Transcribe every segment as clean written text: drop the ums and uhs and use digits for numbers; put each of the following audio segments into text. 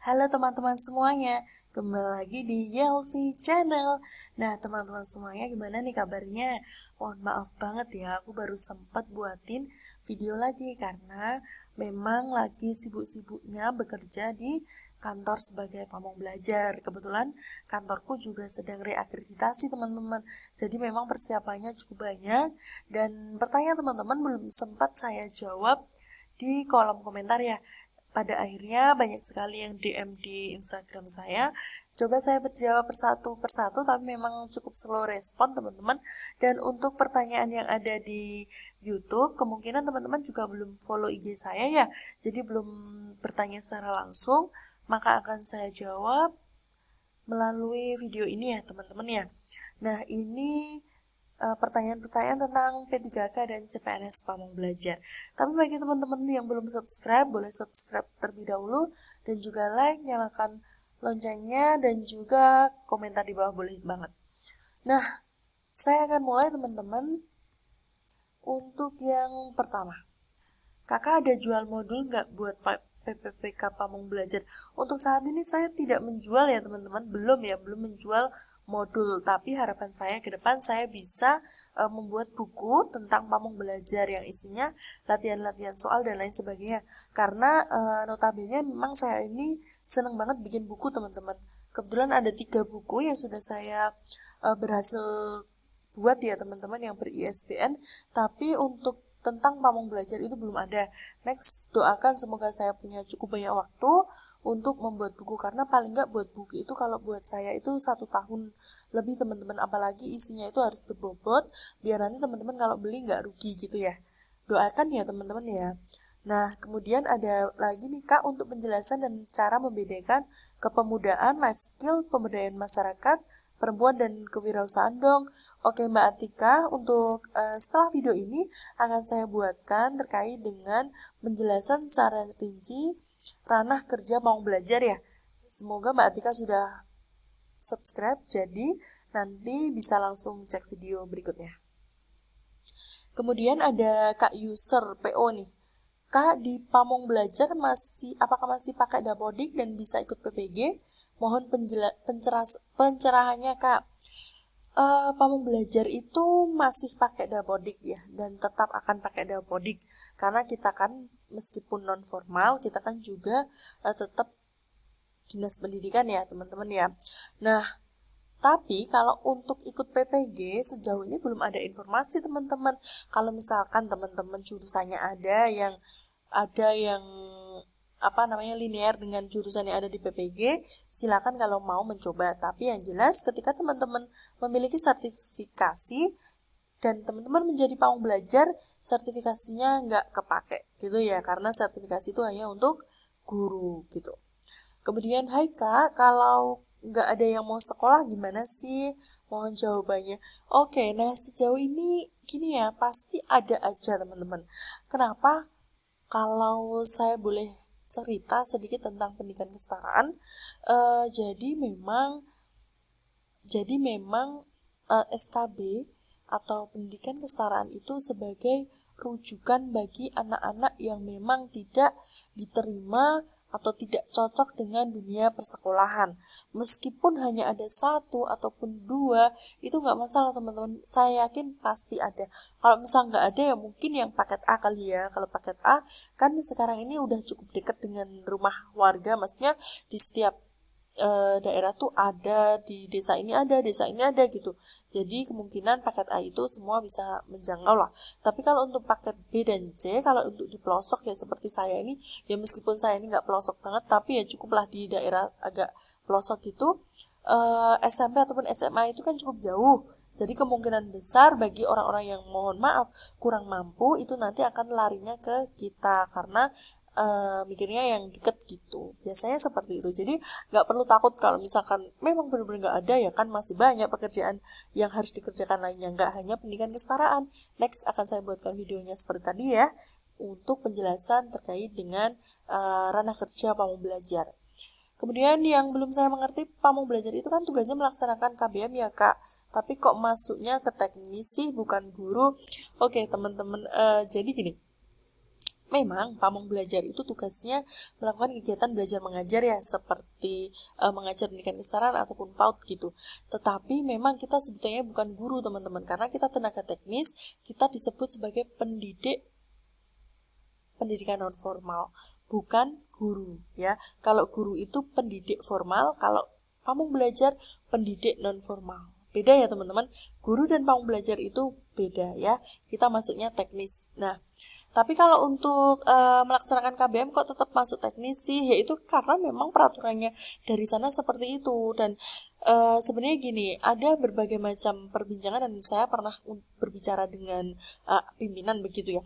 Halo teman-teman semuanya, kembali lagi di Yelvi Channel. Nah teman-teman semuanya gimana nih kabarnya? Mohon maaf banget ya, aku baru sempat buatin video lagi karena memang lagi sibuk-sibuknya bekerja di kantor sebagai pamong belajar. Kebetulan kantorku juga sedang reakreditasi teman-teman, jadi memang persiapannya cukup banyak. Dan pertanyaan teman-teman belum sempat saya jawab di kolom komentar ya. Pada akhirnya banyak sekali yang DM di Instagram saya. Coba saya berjawab persatu, tapi memang cukup slow respon teman-teman. Dan untuk pertanyaan yang ada di YouTube, kemungkinan teman-teman juga belum follow IG saya ya. Jadi belum bertanya secara langsung, maka akan saya jawab melalui video ini ya teman-teman ya. Nah ini pertanyaan-pertanyaan tentang P3K dan CPNS Pamong Belajar. Tapi bagi teman-teman yang belum subscribe, boleh subscribe terlebih dahulu dan juga like, nyalakan loncengnya dan juga komentar di bawah boleh banget. Nah, saya akan mulai teman-teman. Untuk yang pertama, kakak ada jual modul nggak buat PPPK Pamong Belajar? Untuk saat ini saya tidak menjual ya teman-teman, belum menjual modul, tapi harapan saya ke depan saya bisa membuat buku tentang Pamong Belajar yang isinya latihan-latihan soal dan lain sebagainya. Karena notabene memang saya ini senang banget bikin buku teman-teman. Kebetulan ada 3 buku yang sudah saya berhasil buat ya teman-teman yang ber-ISBN, tapi untuk tentang Pamong Belajar itu belum ada. Next, doakan semoga saya punya cukup banyak waktu untuk membuat buku, karena paling nggak buat buku itu kalau buat saya itu 1 tahun lebih teman-teman, apalagi isinya itu harus berbobot biar nanti teman-teman kalau beli nggak rugi gitu ya. Doakan ya teman-teman ya. Nah, kemudian ada lagi nih Kak untuk penjelasan dan cara membedakan kepemudaan, life skill, pemberdayaan masyarakat, perempuan dan kewirausahaan dong. Oke Mbak Atika, untuk setelah video ini akan saya buatkan terkait dengan penjelasan secara rinci ranah kerja mau belajar ya. Semoga Mbak Atika sudah subscribe, jadi nanti bisa langsung cek video berikutnya. Kemudian ada Kak User PO nih. Kak, di Pamong Belajar apakah masih pakai Dapodik dan bisa ikut PPG? Mohon pencerahannya Kak. Pamong Belajar itu masih pakai Dapodik ya, dan tetap akan pakai Dapodik karena kita kan meskipun non formal, kita kan juga tetap dinas pendidikan ya teman-teman ya. Nah, tapi kalau untuk ikut PPG sejauh ini belum ada informasi teman-teman. Kalau misalkan teman-teman jurusannya ada yang linear dengan jurusan yang ada di PPG, silakan kalau mau mencoba. Tapi yang jelas ketika teman-teman memiliki sertifikasi dan teman-teman menjadi pamong belajar, sertifikasinya nggak kepake gitu ya, karena sertifikasi itu hanya untuk guru gitu. Kemudian, hai Kak, kalau nggak ada yang mau sekolah gimana sih? Mohon jawabannya. Oke, nah sejauh ini gini ya, pasti ada aja teman-teman. Kenapa? Kalau saya boleh cerita sedikit tentang pendidikan kesetaraan, jadi memang SKB atau pendidikan kesetaraan itu sebagai rujukan bagi anak-anak yang memang tidak diterima atau tidak cocok dengan dunia persekolahan. Meskipun hanya ada 1 ataupun 2, itu nggak masalah teman-teman. Saya yakin pasti ada. Kalau misal nggak ada ya mungkin yang paket A kali ya. Kalau paket A kan sekarang ini udah cukup dekat dengan rumah warga. Maksudnya di setiap daerah tuh ada, di desa ini ada gitu. Jadi kemungkinan paket A itu semua bisa menjangkau lah. Tapi kalau untuk paket B dan C, kalau untuk di pelosok ya seperti saya ini, ya meskipun saya ini nggak pelosok banget, tapi ya cukuplah di daerah agak pelosok gitu, SMP ataupun SMA itu kan cukup jauh. Jadi kemungkinan besar bagi orang-orang yang mohon maaf kurang mampu itu nanti akan larinya ke kita karena mikirnya yang deket gitu. Biasanya seperti itu. Jadi nggak perlu takut kalau misalkan memang benar-benar nggak ada, ya kan masih banyak pekerjaan yang harus dikerjakan lainnya, nggak hanya pendidikan kesetaraan. Next akan saya buatkan videonya seperti tadi ya, untuk penjelasan terkait dengan ranah kerja pamong belajar. Kemudian yang belum saya mengerti, pamong belajar itu kan tugasnya melaksanakan KBM ya Kak, tapi kok masuknya ke teknis sih bukan guru? Oke teman-teman, jadi gini, Memang pamong belajar itu tugasnya melakukan kegiatan belajar mengajar ya, seperti mengajar pendidikan kesetaraan ataupun PAUD gitu. Tetapi memang kita sebetulnya bukan guru teman-teman, karena kita tenaga teknis, kita disebut sebagai pendidikan non formal, bukan guru ya. Kalau guru itu pendidik formal, kalau pamong belajar pendidik non formal. Beda ya teman-teman, guru dan pamong belajar itu beda ya. Kita masuknya teknis. Nah, tapi kalau untuk melaksanakan KBM kok tetap masuk teknis sih? Yaitu karena memang peraturannya dari sana seperti itu. Dan sebenarnya gini, ada berbagai macam perbincangan dan saya pernah berbicara dengan pimpinan begitu ya.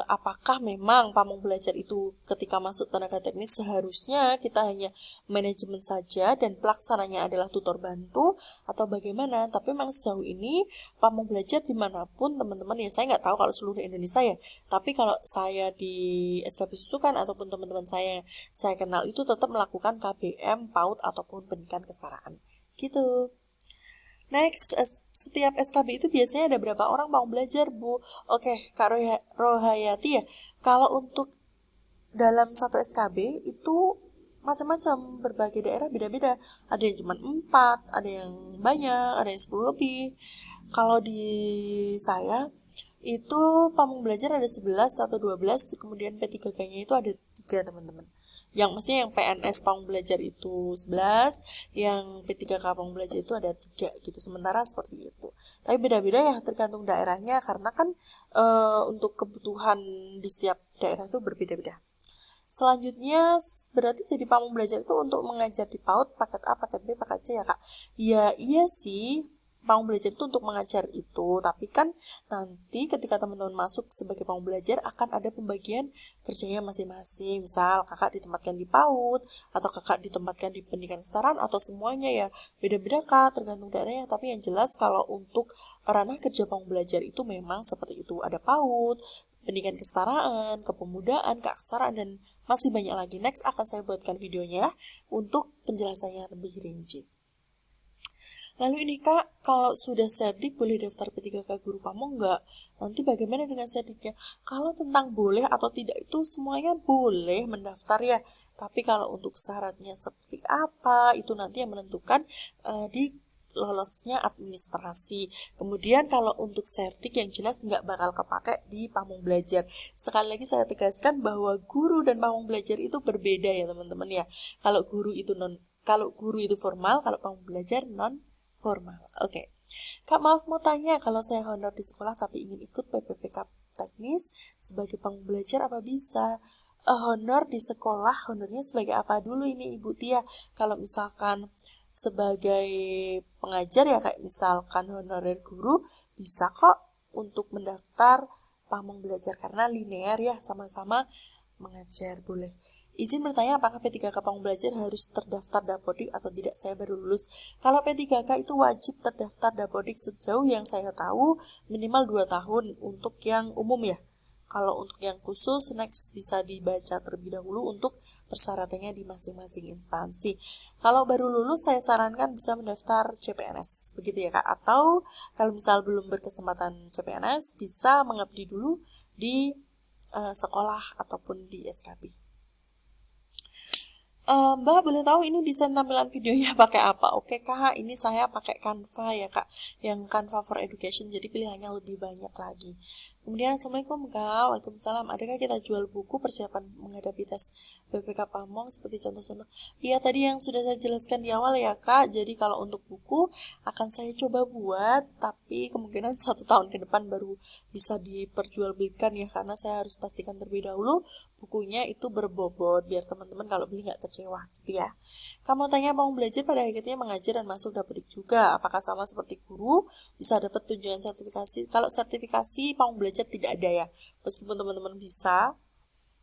Apakah memang pamong belajar itu ketika masuk tenaga teknis seharusnya kita hanya manajemen saja dan pelaksananya adalah tutor bantu atau bagaimana? Tapi memang sejauh ini pamong belajar dimanapun teman-teman ya, saya nggak tahu kalau seluruh Indonesia ya, tapi kalau saya di SKB Susukan ataupun teman-teman saya kenal itu tetap melakukan KBM, PAUD ataupun pendidikan kesetaraan gitu. Next, setiap SKB itu biasanya ada berapa orang mau belajar, Bu? Oke, Kak Rohayati ya. Kalau untuk dalam satu SKB itu macam-macam, berbagai daerah beda-beda. Ada yang cuma 4, ada yang banyak, ada yang 10 lebih. Kalau di saya itu pamong belajar ada 11 atau 12, kemudian P3K-nya itu ada 3 teman-teman. Yang mestinya yang PNS pamong belajar itu 11, yang P3K pamong belajar itu ada 3 gitu. Sementara seperti itu. Tapi beda-beda ya tergantung daerahnya, karena kan untuk kebutuhan di setiap daerah itu berbeda-beda. Selanjutnya berarti jadi pamong belajar itu untuk mengajar di PAUD, paket A, paket B, paket C ya Kak? Ya iya sih, pamong belajar itu untuk mengajar itu, tapi kan nanti ketika teman-teman masuk sebagai pamong belajar akan ada pembagian kerjanya masing-masing. Misal kakak ditempatkan di PAUD, atau kakak ditempatkan di pendidikan kesetaraan, atau semuanya ya beda-beda Kak, tergantung daerahnya. Tapi yang jelas kalau untuk ranah kerja pamong belajar itu memang seperti itu, ada PAUD, pendidikan kesetaraan, kepemudaan, keaksaraan, dan masih banyak lagi. Next akan saya buatkan videonya untuk penjelasannya lebih rinci. Lalu ini Kak, kalau sudah serdik boleh daftar P3K guru pamong nggak? Nanti bagaimana dengan serdiknya? Kalau tentang boleh atau tidak itu semuanya boleh mendaftar ya. Tapi kalau untuk syaratnya seperti apa, itu nanti yang menentukan di lolosnya administrasi. Kemudian kalau untuk sertik yang jelas nggak bakal kepake di pamong belajar. Sekali lagi saya tegaskan bahwa guru dan pamong belajar itu berbeda ya teman-teman ya. Kalau guru itu formal, kalau pamong belajar non formal. Oke. Kak, maaf mau tanya, kalau saya honor di sekolah tapi ingin ikut PPPK teknis sebagai pamong belajar apa bisa? Honor di sekolah, honornya sebagai apa dulu ini Ibu Tia? Kalau misalkan sebagai pengajar ya kayak misalkan honorer guru, bisa kok untuk mendaftar pamong belajar karena linear ya, sama-sama mengajar, boleh. Izin bertanya apakah P3K pamong belajar harus terdaftar Dapodik atau tidak? Saya baru lulus. Kalau P3K itu wajib terdaftar Dapodik sejauh yang saya tahu minimal 2 tahun untuk yang umum ya. Kalau untuk yang khusus, next bisa dibaca terlebih dahulu untuk persyaratannya di masing-masing instansi. Kalau baru lulus, saya sarankan bisa mendaftar CPNS, begitu ya Kak. Atau kalau misal belum berkesempatan CPNS, bisa mengabdi dulu di sekolah ataupun di SKB. Mbak boleh tahu ini desain tampilan videonya pakai apa? Oke Kak, ini saya pakai Canva ya Kak, yang Canva for Education, jadi pilihannya lebih banyak lagi. Kemudian Assalamualaikum Kak, Waalaikumsalam. Adakah kita jual buku persiapan menghadapi tes PPK Pamong seperti contoh-contoh? Iya tadi yang sudah saya jelaskan di awal ya Kak. Jadi kalau untuk buku akan saya coba buat, tapi kemungkinan 1 tahun ke depan baru bisa diperjualbelikan ya, karena saya harus pastikan terlebih dahulu bukunya itu berbobot biar teman-teman kalau beli nggak kecewa gitu ya. Kamu tanya mau belajar pada akhirnya mengajar dan masuk Dapodik juga. Apakah sama seperti guru bisa dapat tunjangan sertifikasi? Kalau sertifikasi mau belajar tidak ada ya. Meskipun teman-teman bisa,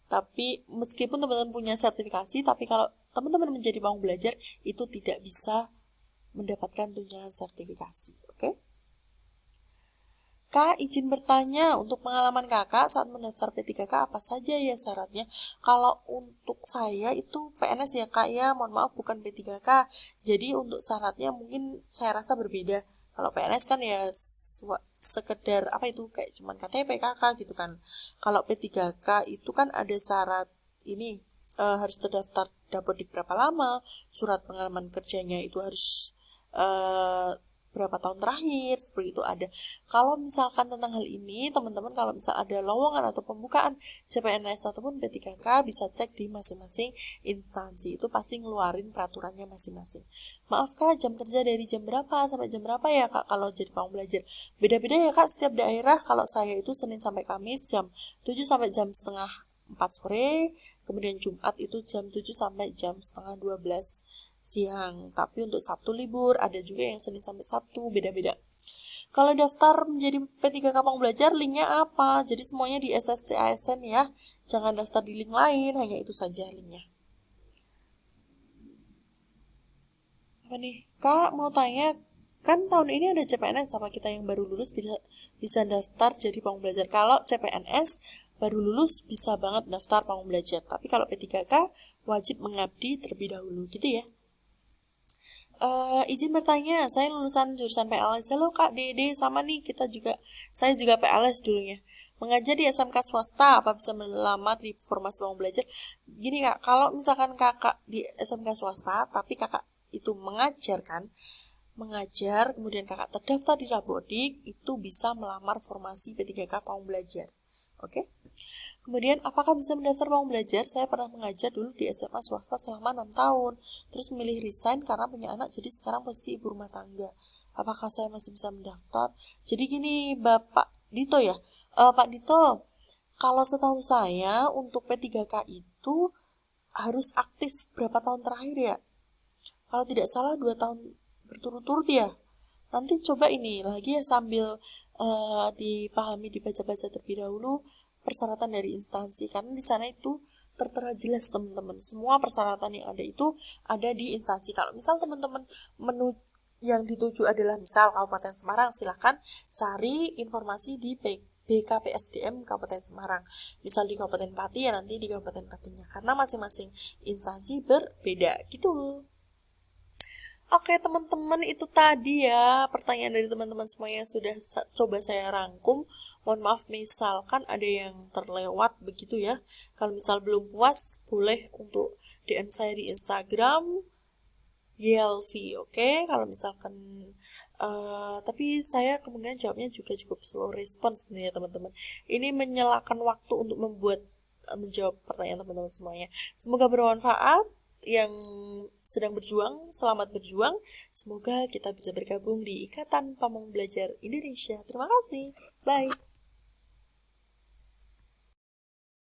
tapi meskipun teman-teman punya sertifikasi, tapi kalau teman-teman menjadi pamong belajar itu tidak bisa mendapatkan tunjangan sertifikasi. Oke? Kak, izin bertanya, untuk pengalaman kakak saat mendaftar P3K apa saja ya syaratnya? Kalau untuk saya itu PNS ya kak ya, mohon maaf bukan P3K. Jadi untuk syaratnya mungkin saya rasa berbeda. Kalau PNS kan ya sekedar apa itu kayak cuman KTP, KK gitu kan. Kalau P3K itu kan ada syarat ini harus terdaftar Dapodik berapa lama, surat pengalaman kerjanya itu harus berapa tahun terakhir, seperti itu ada. Kalau misalkan tentang hal ini, teman-teman kalau misal ada lowongan atau pembukaan CPNS ataupun P3K bisa cek di masing-masing instansi, itu pasti ngeluarin peraturannya masing-masing. Maaf Kak, jam kerja dari jam berapa sampai jam berapa ya Kak kalau jadi pawang belajar? Beda-beda ya Kak setiap daerah. Kalau saya itu Senin sampai Kamis jam 7 sampai jam setengah 4 sore, kemudian Jumat itu jam 7 sampai jam setengah 12 siang. Tapi untuk Sabtu libur, ada juga yang Senin sampai Sabtu, beda-beda. Kalau daftar menjadi P3K Pawang Belajar, linknya apa? Jadi semuanya di SSC ASN ya. Jangan daftar di link lain, hanya itu saja linknya. Apa nih? Kak mau tanya, kan tahun ini ada CPNS, sama kita yang baru lulus bisa daftar jadi pawang belajar. Kalau CPNS baru lulus bisa banget daftar pawang belajar. Tapi kalau P3K wajib mengabdi terlebih dahulu gitu ya. Izin bertanya, saya lulusan jurusan PLS. Halo Kak Dede, sama nih saya juga PLS dulunya. Mengajar di SMK swasta, apa bisa melamar di formasi pawang belajar? Gini Kak, kalau misalkan kakak di SMK swasta, tapi kakak itu mengajar, kemudian kakak terdaftar di Dapodik, itu bisa melamar formasi P3K pawang belajar. Oke? Kemudian, apakah bisa mendaftar pawang belajar? Saya pernah mengajar dulu di SMA swasta selama 6 tahun. Terus memilih resign karena punya anak, jadi sekarang posisi ibu rumah tangga. Apakah saya masih bisa mendaftar? Jadi gini, Bapak Dito ya. Pak Dito, kalau setahu saya untuk P3K itu harus aktif berapa tahun terakhir ya? Kalau tidak salah 2 tahun berturut-turut ya. Nanti coba ini lagi ya sambil dipahami, dibaca-baca terlebih dahulu persyaratan dari instansi, karena di sana itu tertera jelas teman-teman. Semua persyaratan yang ada itu ada di instansi. Kalau misal teman-teman yang dituju adalah misal Kabupaten Semarang, silahkan cari informasi di BKPSDM Kabupaten Semarang. Misal di Kabupaten Pati ya nanti di Kabupaten Patinya, karena masing-masing instansi berbeda gitu. Oke teman-teman, itu tadi ya pertanyaan dari teman-teman semuanya sudah coba saya rangkum. Mohon maaf misalkan ada yang terlewat begitu ya. Kalau misal belum puas, boleh untuk DM saya di Instagram Yelvi, oke? Kalau misalkan tapi saya kemungkinan jawabnya juga cukup slow respon sebenarnya teman-teman. Ini menyelakan waktu untuk menjawab pertanyaan teman-teman semuanya. Semoga bermanfaat. Yang sedang berjuang, selamat berjuang. Semoga kita bisa bergabung di Ikatan Pawang Belajar Indonesia. Terima kasih. Bye.